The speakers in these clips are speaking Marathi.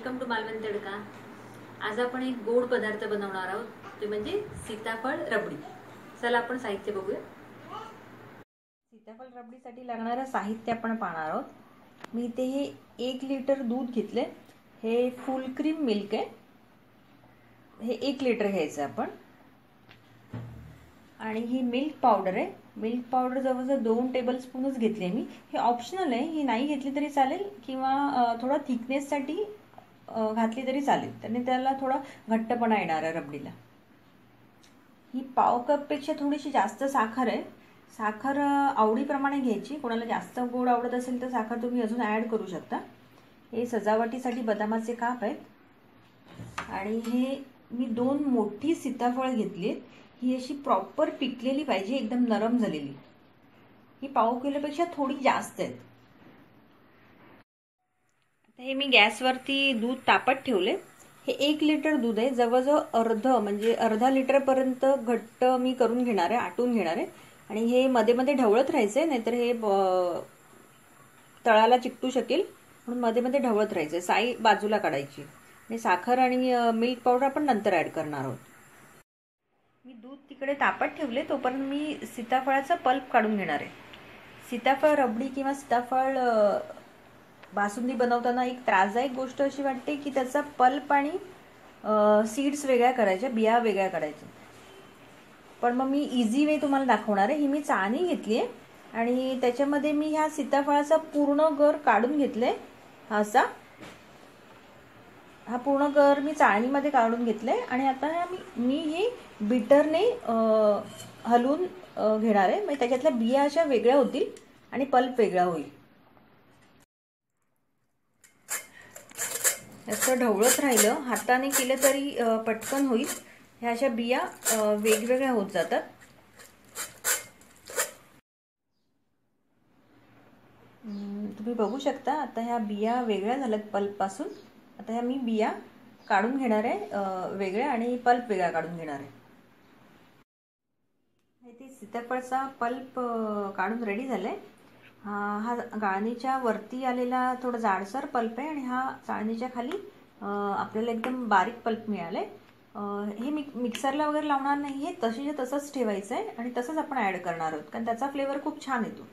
वेलकम टू मालवण तडका। आज आपण एक गोड पदार्थ बनवणार आहोत, ते म्हणजे सीताफळ रबडी। चला आपण साहित्य बघूया। सीताफळ रबडीसाठी लागणारे साहित्य आपण पाहणार आहोत। मी इथे हे 1 लिटर दूध घेतले। हे फुल क्रीम मिल्क आहे। हे 1 लिटर घ्यायचं आपण। आणि ही मिल्क पावडर आहे। मिल्क पावडर जवळजवळ 2 टेबलस्पूनच घेतले मी। हे ऑप्शनल आहे, ही नाही घेतली तरी चालेल किंवा थोडा थिकनेस साठी घातली तरी चालेल, त्याने त्याला थोडा घट्टपणा येणार आहे रबडीला। ही पाव कप पेक्षा थोडीशी जास्त साखर आहे। साखर आवडीप्रमाणे घ्यायची, कोणाला जास्त गोड आवडत असेल तर साखर तुम्ही अजून ऍड करू शकता। हे सजावटीसाठी बदामाचे काप आहेत। आणि हे मी 2 मोठी सीताफळ घेतलीत। ही अशी प्रॉपर पिकलेली पाहिजे, एकदम नरम झालेली। ही पाव किलोपेक्षा थोडी जास्त आहेत। आता हे मी गॅसवरती दूध तापत ठेवले। हे 1 लिटर दूध आहे, जवळजवळ अर्धा लिटर पर्यंत घट्ट मी करून घेणार आहे, आटून घेणार आहे। आणि हे मध्ये मध्ये ढवळत राहायचंय, नाहीतर हे तळाला चिकटू शकेल, म्हणून मध्ये मध्ये ढवळत राहायचंय। साई बाजूला काढायची आणि साखर आणि मिल्क पावडर आपण नंतर ऍड करणार आहोत। मी दूध तिकडे तापत ठेवले, तोपर्यंत मी सीताफळाचा पल्प काढून घेणार आहे। सीताफळ रबडी किंवा सीताफळ बासुंदी बनवताना एक त्रासदायक गोष्ट अशी वाटते की त्याचा पल्प आणि सीड्स वेगळ्या करायच्या, बिया वेगळ्या करायच्या। पण मग मी इझी वे तुम्हाला दाखवणार आहे। ही मी चाळणी घेतली आहे आणि त्याच्यामध्ये मी ह्या सीताफळाचा पूर्ण गर काढून घेतले। हा पूर्ण गर मी चाळणीमध्ये काढून घेतलाय आणि आता मी हे बीटरने हलवून घेणार आहे, म्हणजे त्याच्यातल्या बिया अशा वेगळ्या होतील आणि पल्प वेगळा होईल। असं ढवळत राहिलं, हाताने केलं तरी पटकन होईल। ह्या अशा बिया वेगवेगळ्या होत जातात। तुम्ही बघू शकता आता ह्या बिया वेगळ्या झाल्यात पल्प पासून। आता ह्या मी बिया काढून घेणार आहे वेगळ्या, आणि पल्प वेगळा काढून घेणार आहे। ते सीताफळचा पल्प काढून रेडी झालाय। हा गाळणीच्या वरती आलेला थोडा जाडसर पल्प आहे आणि हा चाळणीच्या खाली आपल्याला एकदम बारीक पल्प मिळालाय। हे मिक्सरला वगैरे लावणार नाही, हे तसंच ठेवायचं आहे आणि तसंच आपण ऍड करणार आहोत, कारण त्याचा फ्लेवर खूप छान येतो।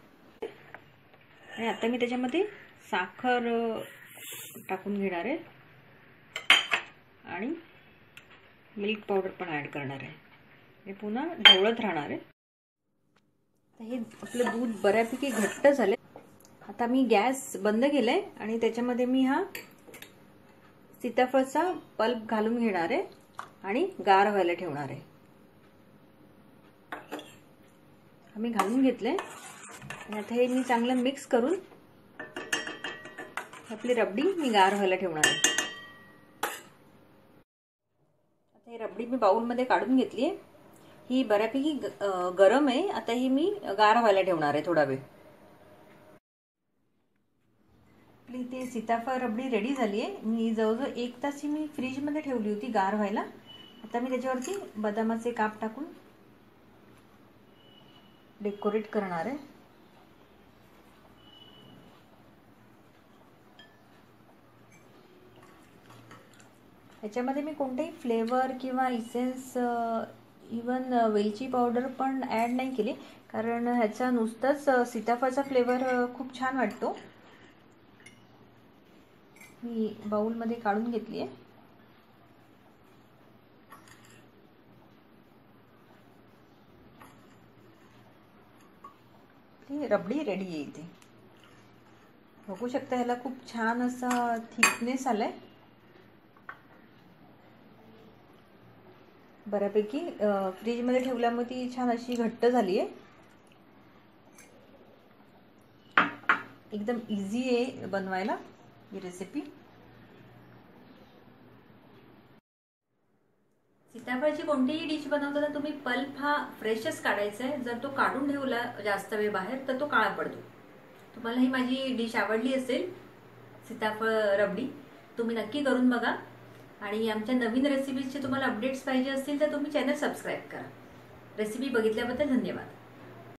आणि आता मी त्याच्यामध्ये साखर टाकून घेणार आहे आणि मिल्क पावडर पण ऍड करणार आहे। हे पुन्हा ढवळत राहणार आहे। हे आपलं दूध बऱ्यापैकी घट्ट झाले। आता मी गॅस बंद केलाय आणि त्याच्यामध्ये मी हा सीताफळचा पल्प घालून घेणार आहे आणि गार व्हायला ठेवणार आहे। मी घालून घेतलंय आणि आता हे मी चांगलं मिक्स करून आपली रबडी मी गार व्हायला ठेवणार आहे। आता ही रबडी मी बाउलमध्ये काढून घेतली आहे। ही बऱ्यापैकी गरम आहे। आता ही मी गार व्हायला ठेवणार आहे थोडा वेळ। आपली इथे सीताफळ रबडी रेडी झाली आहे। मी जवळजवळ 1 तास ही मी फ्रीजमध्ये ठेवली होती गार व्हायला। आता मी त्याच्यावरती बदामाचे काप टाकून डेकोरेट करणार आहे। याच्यामध्ये मी कोणतेही फ्लेवर किंवा इसेन्स इवन वेलची पावडर पण ऍड नाही केली, कारण ह्याचा नुसताच सीताफळचा फ्लेवर खूप छान वाटतो। मी बाउलमध्ये काढून घेतली आहे। ही रबडी रेडी आहे। इथे बघू शकता, ह्याला खूप छान असा थिकनेस आलाय। बऱ्यापैकी फ्रीजमध्ये ठेवल्यामुळे ती छान अशी घट्ट झाली आहे। एकदम इझी आहे बनवायला ही रेसिपी। सीताफळची कोणतीही डिश बनवताना तुम्ही पल्प हा फ्रेशच काढायचा आहे। जर तो काढून ठेवला जास्त वेळ बाहेर तर तो काळा पडतो। तुम्हाला ही माझी डिश आवडली असेल, सीताफळ रबडी, तुम्ही नक्की करून बघा। आणि आमच्या नवीन रेसिपीजचे तुम्हाला अपडेट्स पाहिजे असतील तर तुम्ही चॅनल सबस्क्राईब करा। रेसिपी बघितल्याबद्दल धन्यवाद।